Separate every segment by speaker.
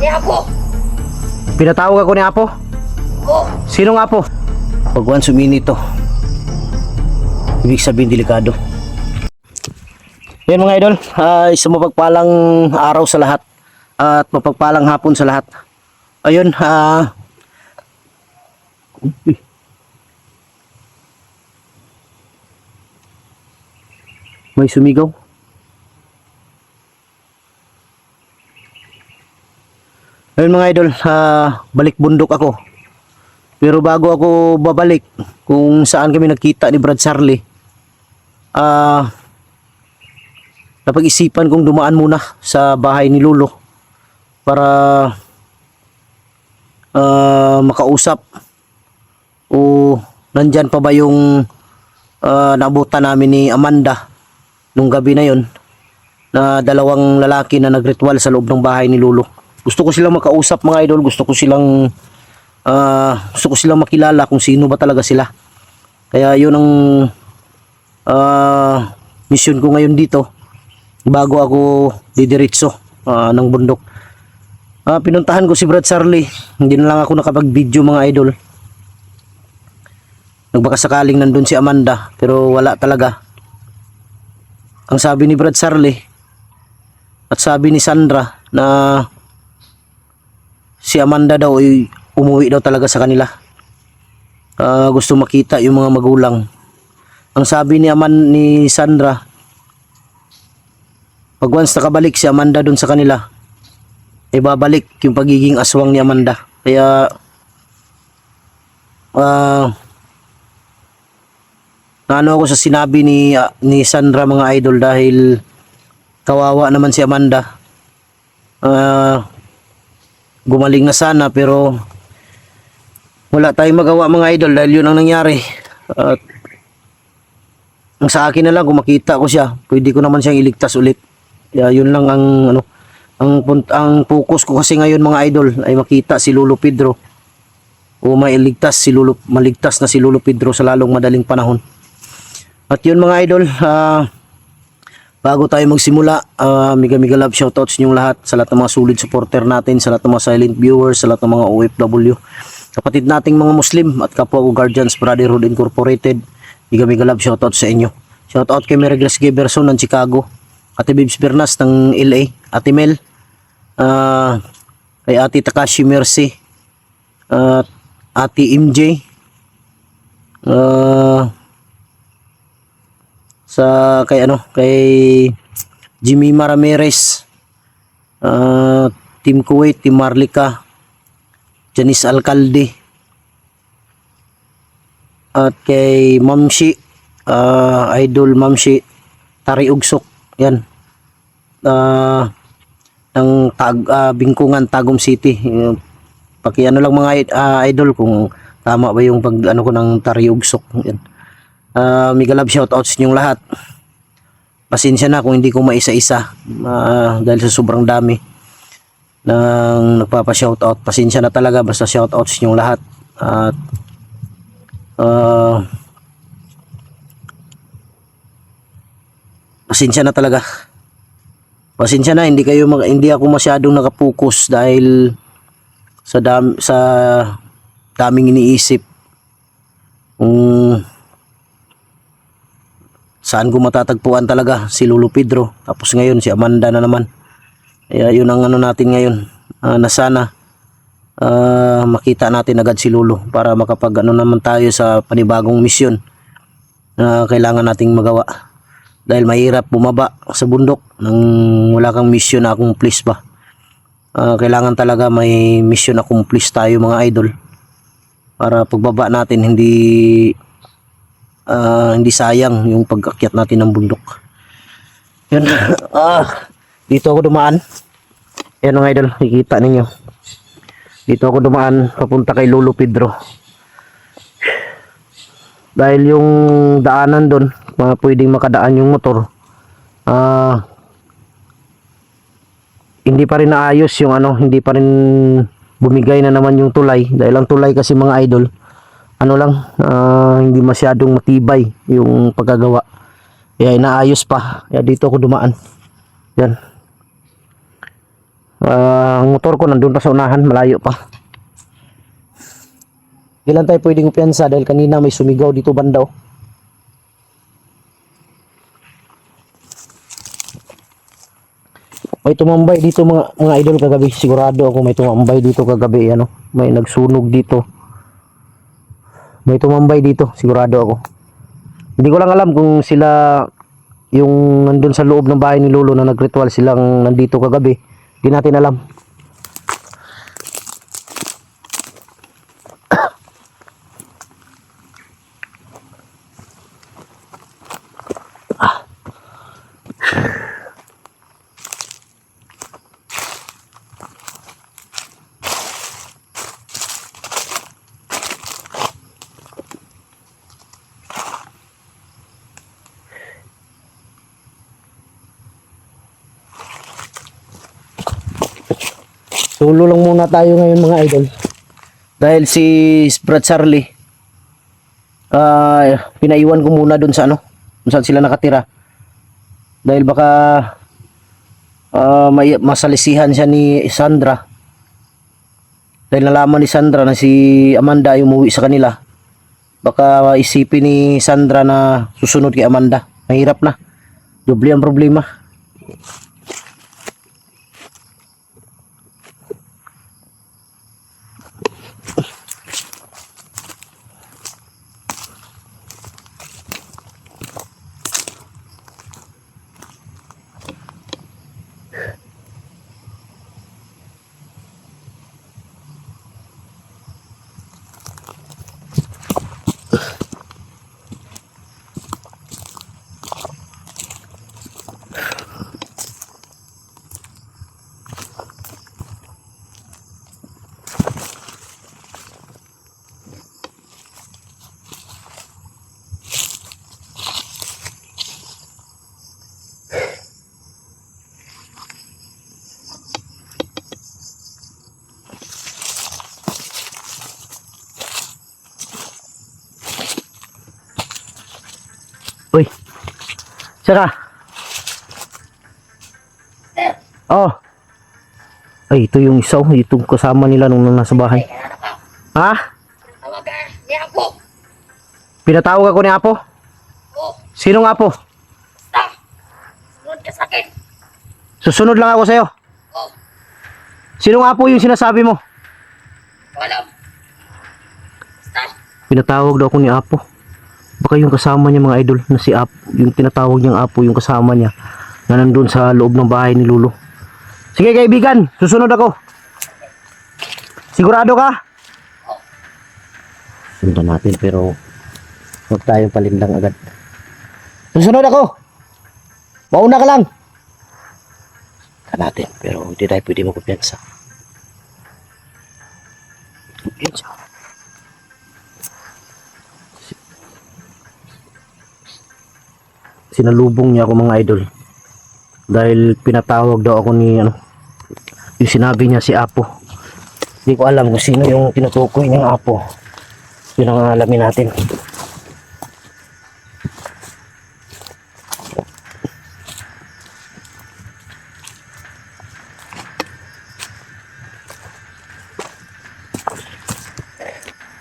Speaker 1: Si Apo!
Speaker 2: Pinatawag ako ni Apo?
Speaker 1: Oo!
Speaker 2: Sinong Apo? Pag once uminito, ibig sabihin delikado. Yan mga idol, isang mapagpalang araw sa lahat at mapagpalang hapon sa lahat. Ayun, may sumigaw. Ayun mga idol, balik bundok ako. Pero bago ako babalik kung saan kami nagkita ni Brad Charlie, napag-isipan kong dumaan muna sa bahay ni Lolo para makausap o nandyan pa ba yung naabutan namin ni Amanda nung gabi na yon, na dalawang lalaki na nagritual sa loob ng bahay ni Lolo. Gusto ko silang makausap mga idol, gusto ko silang makilala kung sino ba talaga sila. Kaya yun ang mission ko ngayon dito bago ako didiretso ng bundok. Pinuntahan ko si Brad Charlie, hindi na lang ako nakapag-video mga idol. Nagbakasakaling nandun si Amanda pero wala talaga. Ang sabi ni Brad Charlie at sabi ni Sandra na si Amanda daw ay umuwi daw talaga sa kanila. Gusto makita yung mga magulang. Ang sabi ni Sandra, pag once nakabalik si Amanda dun sa kanila, ibabalik yung pagiging aswang ni Amanda. Kaya naano ako sa sinabi ni Sandra mga idol, dahil kawawa naman si Amanda. Gumaling na sana pero wala tayong magawa mga idol dahil yun ang nangyari. At ang sa akin na lang, kung makita ko siya, pwede ko naman siyang iligtas ulit. Kaya yun lang ang focus ko kasi ngayon mga idol ay makita si Lolo Pedro o maligtas na si Lolo Pedro sa lalong madaling panahon. At yun mga idol, bago tayo magsimula, mega love shoutouts ninyong lahat sa lahat ng mga solid supporter natin, sa lahat ng mga silent viewers, sa lahat ng mga OFW, kapatid nating mga Muslim at kapwa ko Guardians Brotherhood Incorporated. Mega love shoutouts sa inyo. Shoutout kay Mary Grace Giberson ng Chicago, Ate Bibs Bernas ng LA, Ate Mel, kay Ate Takashi Mercy, Ate MJ, kay Jimmy Ramirez, Team Kuwait, Team Marlica, Janice Alcalde, at kay Mamshi, Idol Mamshi Tari Ugsok, yan, ng Bingkungan, Tagum City. Pakiano lang mga idol kung tama ba yung pag ko ng Tari Ugsok, yan. Mega love shoutouts ninyong lahat. Pasensya na kung hindi ko maisa-isa dahil sa sobrang dami ng nagpapa-shoutout. Pasensya na talaga, basta shoutouts ninyong lahat. At pasensya na talaga. Pasensya na, hindi ako masyadong nakapokus dahil sa daming iniisip kung saan ko matatagpuan talaga si Lolo Pedro. Tapos ngayon si Amanda na naman. Kaya yun ang natin ngayon, na sana makita natin agad si Lolo para makapag naman tayo sa panibagong misyon na kailangan nating magawa. Dahil mahirap bumaba sa bundok nang wala kang misyon na accomplish ba. Kailangan talaga may mission accomplish tayo mga idol para pagbaba natin hindi sayang yung pag-akyat natin ng bundok. Yun. Dito ako dumaan. Yan mga idol, nakikita ninyo. Dito ako dumaan papunta kay Lolo Pedro. Dahil yung daanan doon, pwedeng makadaan yung motor. Hindi pa rin naayos yung hindi pa rin bumigay na naman yung tulay. Dahil ang tulay kasi mga idol, hindi masyadong matibay yung pagkagawa. Kaya inaayos pa. Kaya dito ako dumaan. Yan. Ang motor ko nandun pa sa unahan, malayo pa. Ilan tayo pwedeng upiyansa dahil kanina may sumigaw dito banda oh. May tumambay dito mga idol kagabi. Sigurado ako may tumambay dito kagabi. Ano? May nagsunog dito. May tumambay dito. Sigurado ako. Hindi ko lang alam kung sila yung nandun sa loob ng bahay ni Lolo na nagritual silang nandito kagabi. Hindi natin alam. Solo lang muna tayo ngayon mga idol. Dahil si Brad Charlie pinaiwan ko muna dun sa ano, kung saan sila nakatira. Dahil baka may masalisihan siya ni Sandra. Dahil nalaman ni Sandra na si Amanda ay umuwi sa kanila. Baka isipin ni Sandra na susunod kay Amanda. Mahirap na. Doble ang problema. Uy. Saka. Oh. Ay, ito yung isa. Itong kasama nila nung nasa bahay. Ha?
Speaker 1: Tawagan ni Apo.
Speaker 2: Pinatawag ako ni Apo?
Speaker 1: Oh,
Speaker 2: Sinong Apo?
Speaker 1: basta. Sunod ka sa akin.
Speaker 2: Susunod lang ako sa'yo.
Speaker 1: Oh,
Speaker 2: Sinong Apo yung sinasabi mo?
Speaker 1: walang. Basta.
Speaker 2: Pinatawag daw ako ni Apo. Baka yung kasama niya mga idol na si Apo, yung tinatawag niyang Apo, yung kasama niya na nandun sa loob ng bahay ni Lolo. Sige kaibigan, susunod ako. Sigurado ka? Sundan natin pero huwag tayong palindang agad. Susunod ako. Mauna ka lang. Ka natin pero hindi tayo pwede magkumpiyansa. Kumpiyansa. Sinalubong niya ako mga idol dahil pinatawag daw ako ni ano, yung sinabi niya si Apo. Hindi ko alam kung sino yung tinutukoy niyang Apo. Yun ang alamin natin.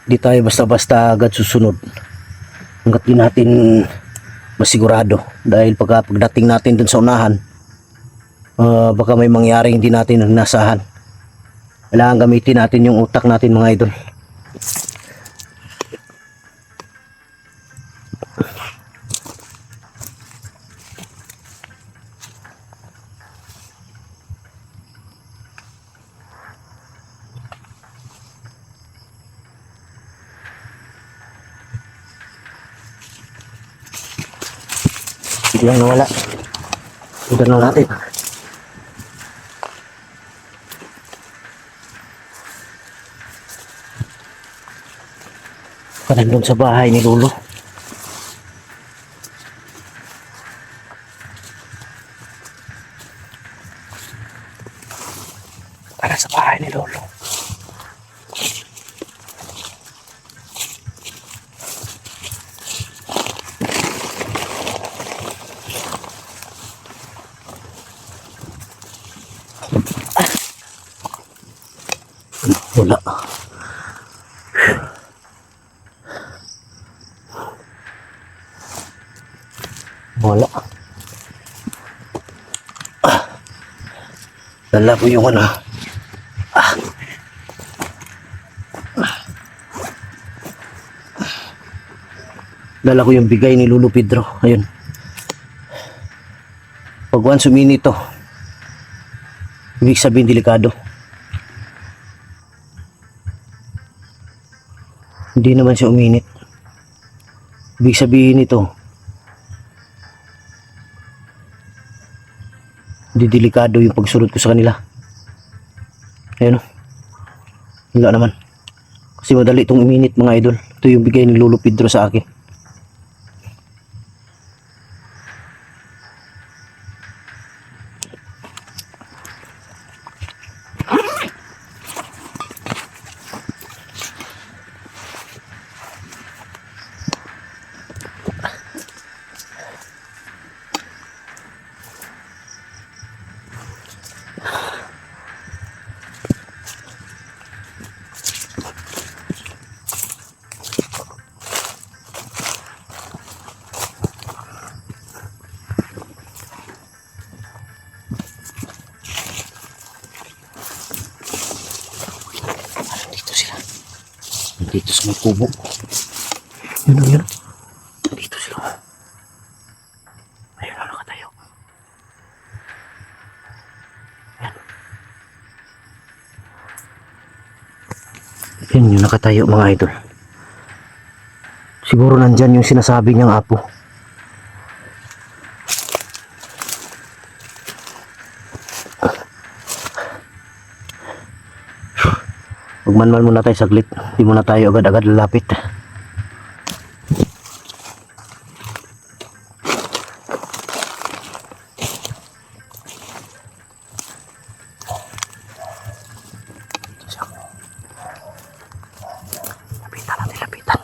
Speaker 2: Di tayo basta-basta agad susunod hanggat di natin masigurado, dahil pagdating natin dun sa unahan baka may mangyari hindi natin nasahan. Kailangan gamitin natin yung utak natin mga idol. Biglang nawala. Tignan natin. Nandun sa bahay ni Lolo. Para sa bahay ni Lolo. Wala. Wala. Dala ko yung ano. Dala ko yung bigay ni Lolo Pedro. Ayun. Pag once uminit to, ibig sabihin delikado. Hindi naman siya uminit. Ibig sabihin ito, hindi delikado yung pagsunod ko sa kanila. Ayun o. Wala naman. Kasi madali itong uminit mga idol. Ito yung bigay ni Lolo Pedro sa akin. Dito sa may kubo. Yun o, yun. Dito sila. Ayun na nakatayo. Ayan. Yun yung nakatayo mga idol. Siguro nandyan yung sinasabi niyang apo. Magmanmal muna tayo saglit. Hindi muna tayo agad-agad lalapit. Lapitan natin, lapitan.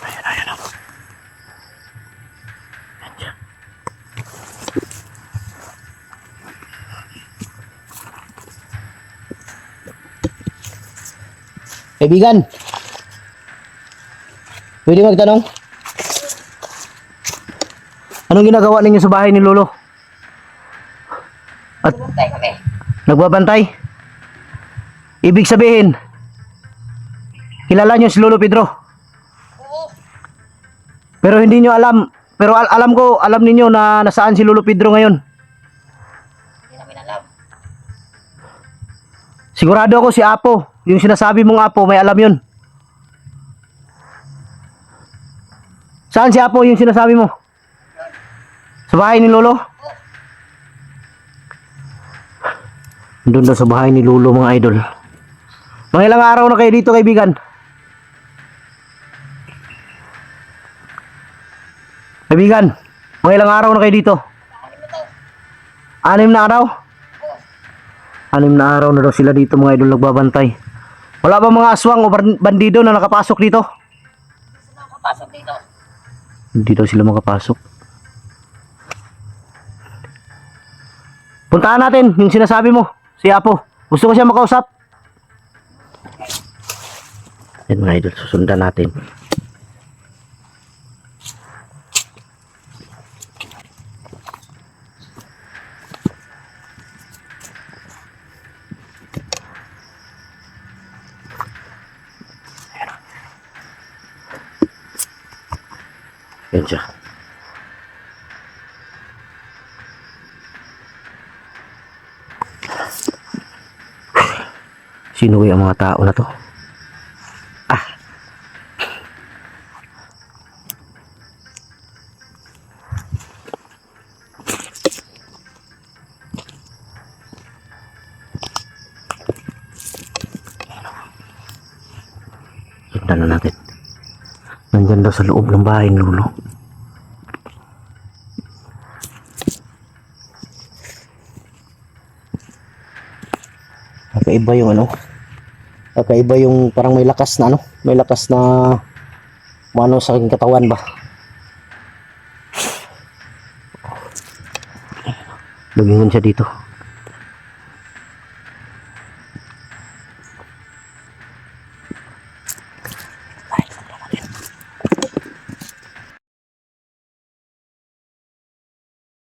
Speaker 2: Ayan, ayan. Kaibigan, pwede magtanong? Anong ginagawa ninyo sa bahay ni Lolo? At
Speaker 1: Bumantay kami.
Speaker 2: nagbabantay? Ibig sabihin, kilala nyo si Lolo Pedro?
Speaker 1: Oo.
Speaker 2: Pero hindi nyo alam, pero alam ko, alam ninyo na nasaan si Lolo Pedro ngayon.
Speaker 1: Hindi namin alam.
Speaker 2: Sigurado ako si Apo, yung sinasabi mong Apo, may alam yun. Saan si Apo yung sinasabi mo? Sa bahay ni Lolo? Doon daw sa bahay ni Lolo mga idol. Mga ilang araw na kayo dito kaibigan? Kaibigan, mga ilang araw na kayo dito?
Speaker 1: Ano mo to?
Speaker 2: 6 na araw?
Speaker 1: Oo.
Speaker 2: 6 na araw na daw sila dito mga idol nagbabantay. Wala ba mga aswang o bandido na nakapasok dito?
Speaker 1: Gusto na makapasok dito.
Speaker 2: Hindi daw sila makapasok. Puntahan natin yung sinasabi mo, si Apo. Gusto ko siya makausap. Yan mga idol, susundan natin. Yan siya. Sino kaya ang mga tao na to? Ah. Tignan na natin. Nandyan daw sa loob ng bahay ni Lolo. Kakaiba yung ano. Kakaiba yung parang may lakas na ano. May lakas na ano sa aking katawan ba. lumingon siya dito.